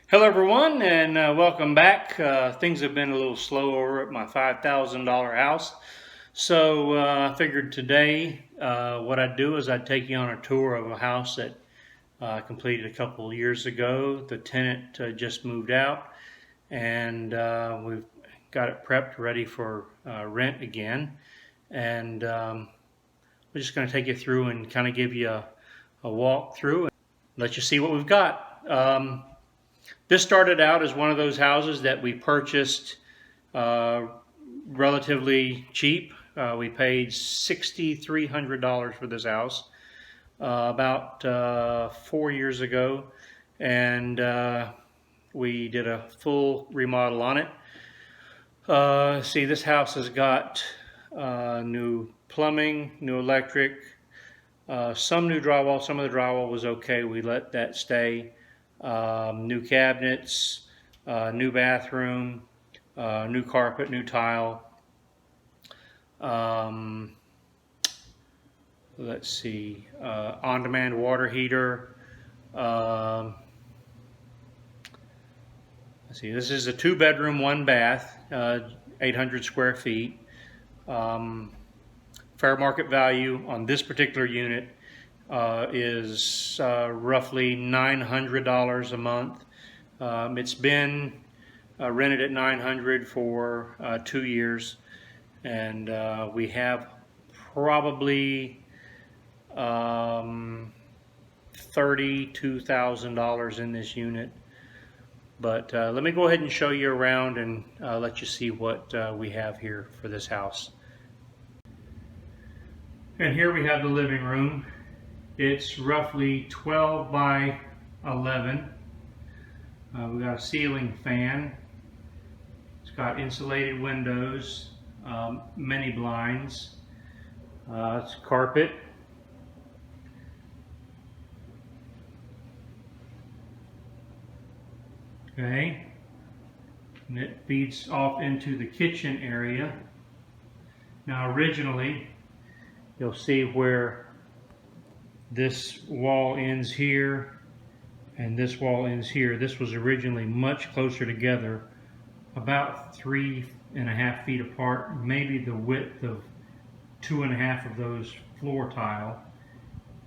Hello everyone, and welcome back. Things have been a little slow over at my $5,000 house. So I figured today what I'd do is I'd take you on a tour of a house that I completed a couple of years ago. The tenant just moved out, and we've got it prepped, ready for rent again. And we're just going to take you through and kind of give you a walk through and let you see what we've got. This started out as one of those houses that we purchased relatively cheap. We paid $6,300 for this house about 4 years ago, and we did a full remodel on it. See, this house has got new plumbing, new electric, some new drywall. Some of the drywall was okay. We let that stay. New cabinets, new bathroom, new carpet, new tile. Let's see, on-demand water heater. Let's see, this is a 2-bedroom, 1-bath, 800 square feet. Fair market value on this particular unit is roughly $900 a month. It's been rented at $900 for 2 years, and we have probably $32,000 in this unit. But let me go ahead and show you around and let you see what we have here for this house. And here we have the living room. It's roughly 12 by 11. We've got a ceiling fan. It's got insulated windows, many blinds. It's carpet. Okay. And it feeds off into the kitchen area. Now originally, you'll see where this wall ends here and this wall ends here. This was originally much closer together, about 3.5 feet apart, maybe the width of 2.5 of those floor tile,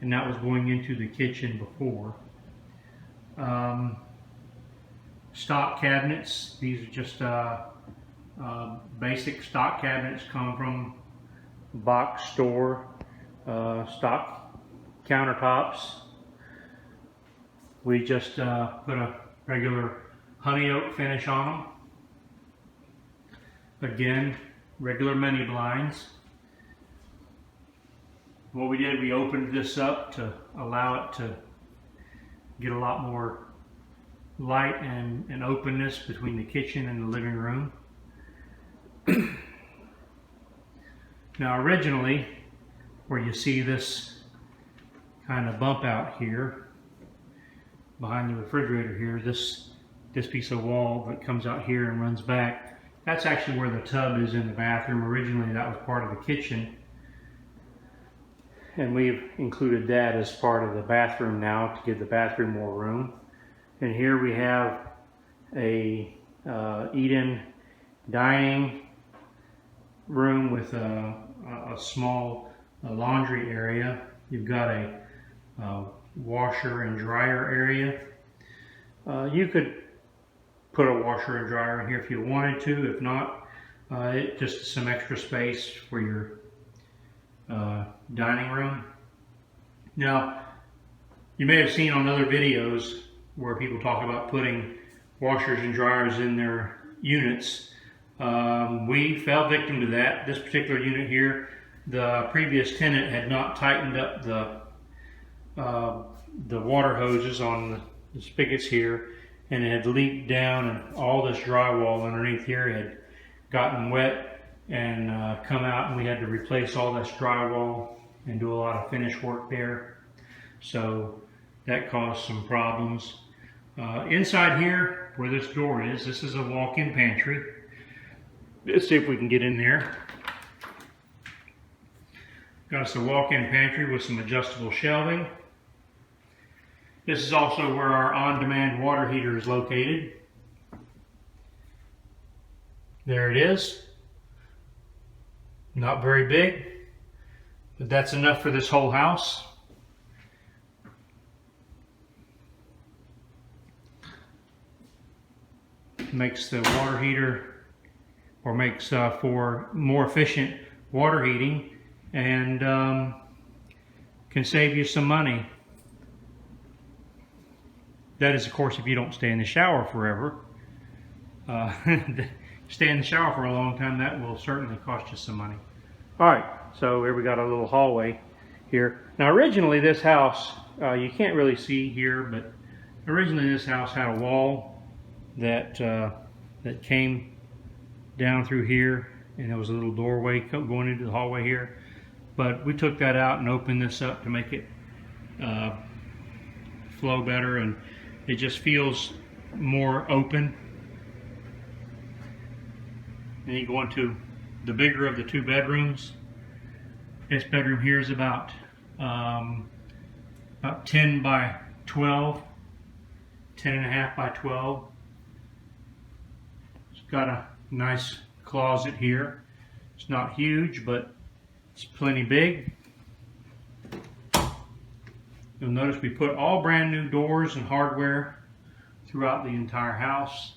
and that was going into the kitchen before. Stock cabinets. These are just basic stock cabinets, come from box store. Stock countertops. We just put a regular honey oak finish on them. Again, regular mini blinds. What we did, we opened this up to allow it to get a lot more light and openness between the kitchen and the living room. Now originally, where you see this kind of bump out here behind the refrigerator here, this piece of wall that comes out here and runs back, that's actually where the tub is in the bathroom. Originally that was part of the kitchen, and we've included that as part of the bathroom now to give the bathroom more room. And here we have a eat-in dining room with a small laundry area. You've got a washer and dryer area. You could put a washer and dryer in here if you wanted to. If not, just some extra space for your dining room. Now, you may have seen on other videos where people talk about putting washers and dryers in their units. We fell victim to that. This particular unit here, the previous tenant had not tightened up the water hoses on the spigots here, and it had leaked down, and all this drywall underneath here had gotten wet and come out, and we had to replace all this drywall and do a lot of finish work there. So that caused some problems. Inside here, where this door is, this is a walk-in pantry. Let's see if we can get in there. Got us a walk-in pantry with some adjustable shelving. This is also where our on-demand water heater is located. There it is. Not very big, but that's enough for this whole house. Makes the water heater, or makes for more efficient water heating, and can save you some money. That is, of course, if you don't stay in the shower forever. Stay in the shower for a long time, that will certainly cost you some money. All right, so here we got a little hallway here. Now originally this house, you can't really see here, but originally this house had a wall that that came down through here, and there was a little doorway going into the hallway here. But we took that out and opened this up to make it flow better, and it just feels more open. And you go into the bigger of the two bedrooms. This bedroom here is about 10 by 12, 10.5 by 12. It's got a nice closet here. It's not huge, but it's plenty big. You'll notice we put all brand new doors and hardware throughout the entire house.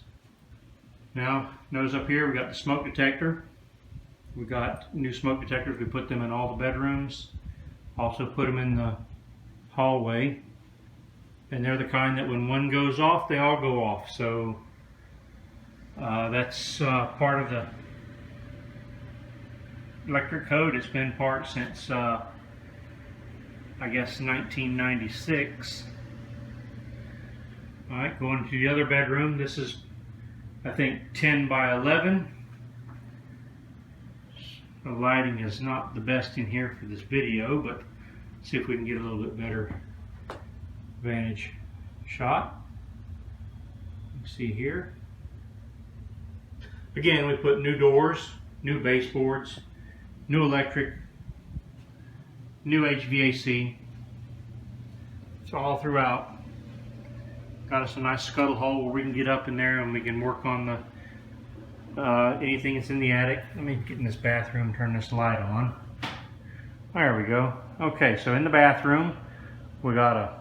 Now, notice up here we got the smoke detector. We got new smoke detectors. We put them in all the bedrooms. Also put them in the hallway. And they're the kind that when one goes off, they all go off. So that's part of the electric code. It's been part since I guess 1996. All right, going to the other bedroom. This is, I think, 10 by 11. The lighting is not the best in here for this video, but see if we can get a little bit better vantage shot. You see here. Again, we put new doors, new baseboards, new electric, new HVAC. It's all throughout. Got us a nice scuttle hole where we can get up in there and we can work on the anything that's in the attic. Let me get in this bathroom, turn this light on. There we go. Okay, so in the bathroom, we got a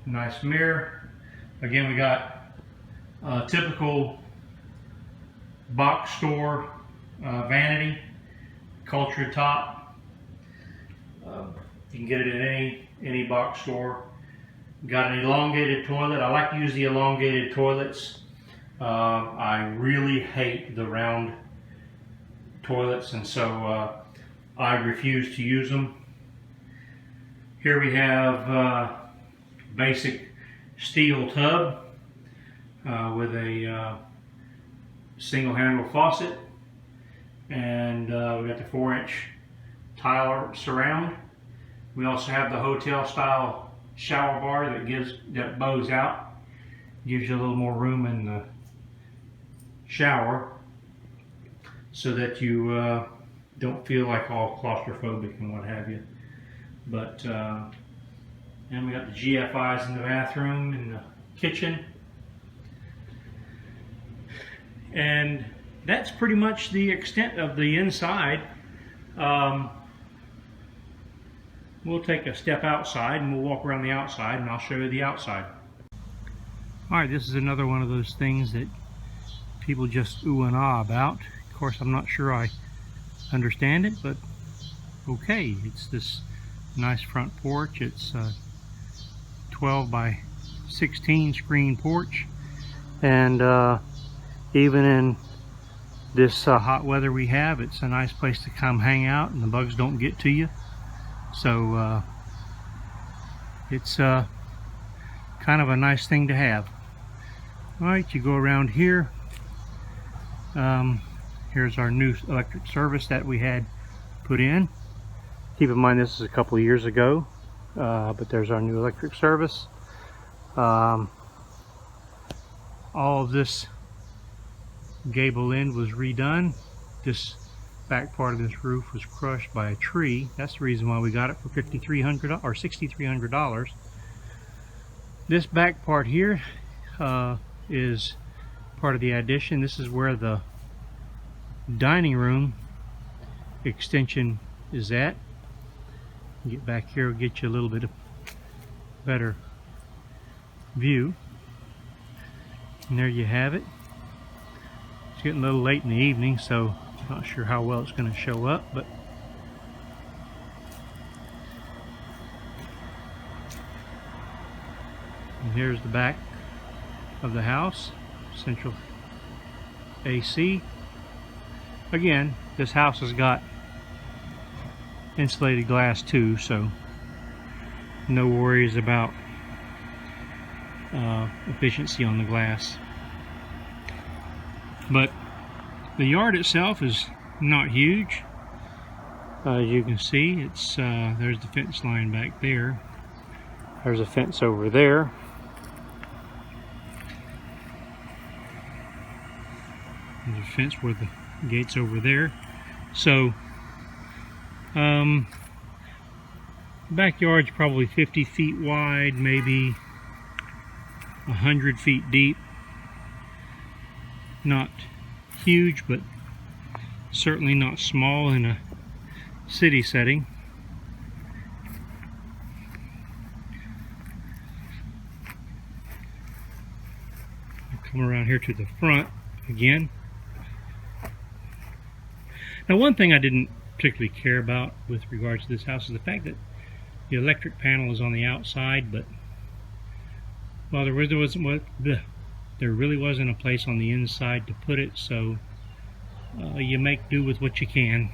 nice mirror. Again, we got a typical box store vanity, cultured top. You can get it in any box store. Got an elongated toilet. I like to use the elongated toilets. I really hate the round toilets, and so I refuse to use them. Here we have basic steel tub with a single handle faucet, and we got the 4-inch tile surround. We also have the hotel style shower bar that bows out, gives you a little more room in the shower so that you don't feel like all claustrophobic and what have you. But and we got the GFIs in the bathroom, in the kitchen, and that's pretty much the extent of the inside. We'll take a step outside and we'll walk around the outside, and I'll show you the outside. Alright, this is another one of those things that people just ooh and ah about. Of course, I'm not sure I understand it, but okay. It's this nice front porch. It's a 12 by 16 screen porch, and even in this hot weather we have, it's a nice place to come hang out and the bugs don't get to you. So it's kind of a nice thing to have. Alright, you go around here. Here's our new electric service that we had put in. Keep in mind this is a couple of years ago, but there's our new electric service. All of this gable end was redone. This back part of this roof was crushed by a tree. That's the reason why we got it for $5,300 or $6,300. This back part here is part of the addition. This is where the dining room extension is at. Get back here, will get you a little bit of better view. And there you have it. It's getting a little late in the evening, so not sure how well it's going to show up, but and here's the back of the house, central AC. Again, this house has got insulated glass too, so no worries about efficiency on the glass. But the yard itself is not huge. As you can see, it's there's the fence line back there. There's a fence over there. There's a fence where the gate's over there. So backyard's probably 50 feet wide, maybe 100 feet deep. Not huge, but certainly not small in a city setting. I'll come around here to the front again. Now, one thing I didn't particularly care about with regards to this house is the fact that the electric panel is on the outside, but well, there really wasn't a place on the inside to put it, so you make do with what you can.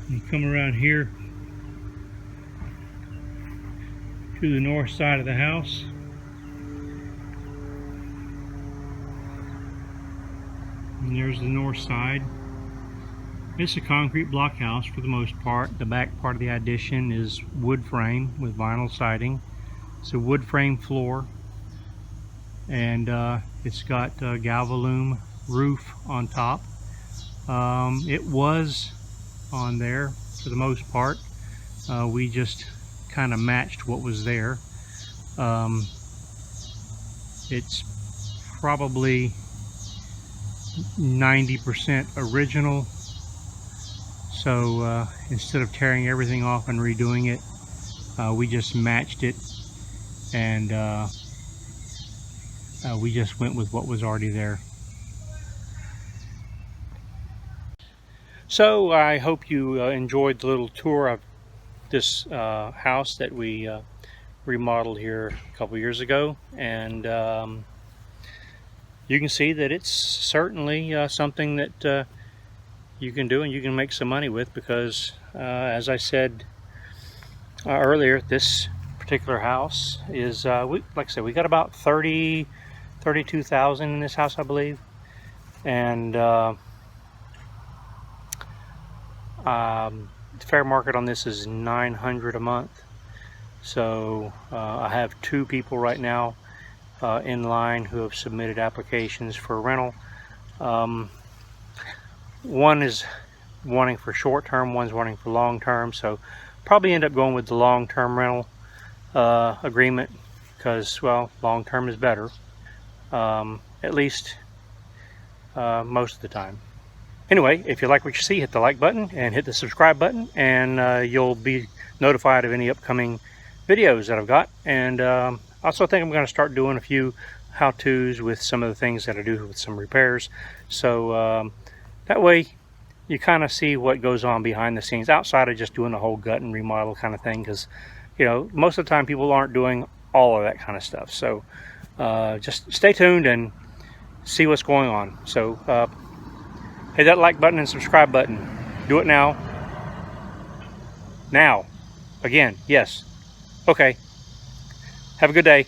You come around here to the north side of the house. And there's the north side. It's a concrete block house for the most part. The back part of the addition is wood frame with vinyl siding. It's a wood frame floor, and it's got a galvalume roof on top. It was on there for the most part. We just kind of matched what was there. It's probably 90% original, so instead of tearing everything off and redoing it, we just matched it, and we just went with what was already there. So I hope you enjoyed the little tour of this house that we remodeled here a couple years ago, and you can see that it's certainly something that you can do and you can make some money with, because as I said earlier, this particular house is like I said, we got about 32,000 in this house, I believe, and the fair market on this is $900 a month. So I have 2 people right now in line who have submitted applications for rental. One is wanting for short term, one's wanting for long term, so probably end up going with the long term rental agreement, because, well, long term is better, at least most of the time. Anyway, if you like what you see, hit the like button and hit the subscribe button, and you'll be notified of any upcoming videos that I've got. And I also think I'm going to start doing a few how-tos with some of the things that I do with some repairs, so that way you kind of see what goes on behind the scenes outside of just doing the whole gut and remodel kind of thing, because, you know, most of the time people aren't doing all of that kind of stuff. So just stay tuned and see what's going on. So hit that like button and subscribe button. Do it now. Now. Again, yes. Okay. Have a good day.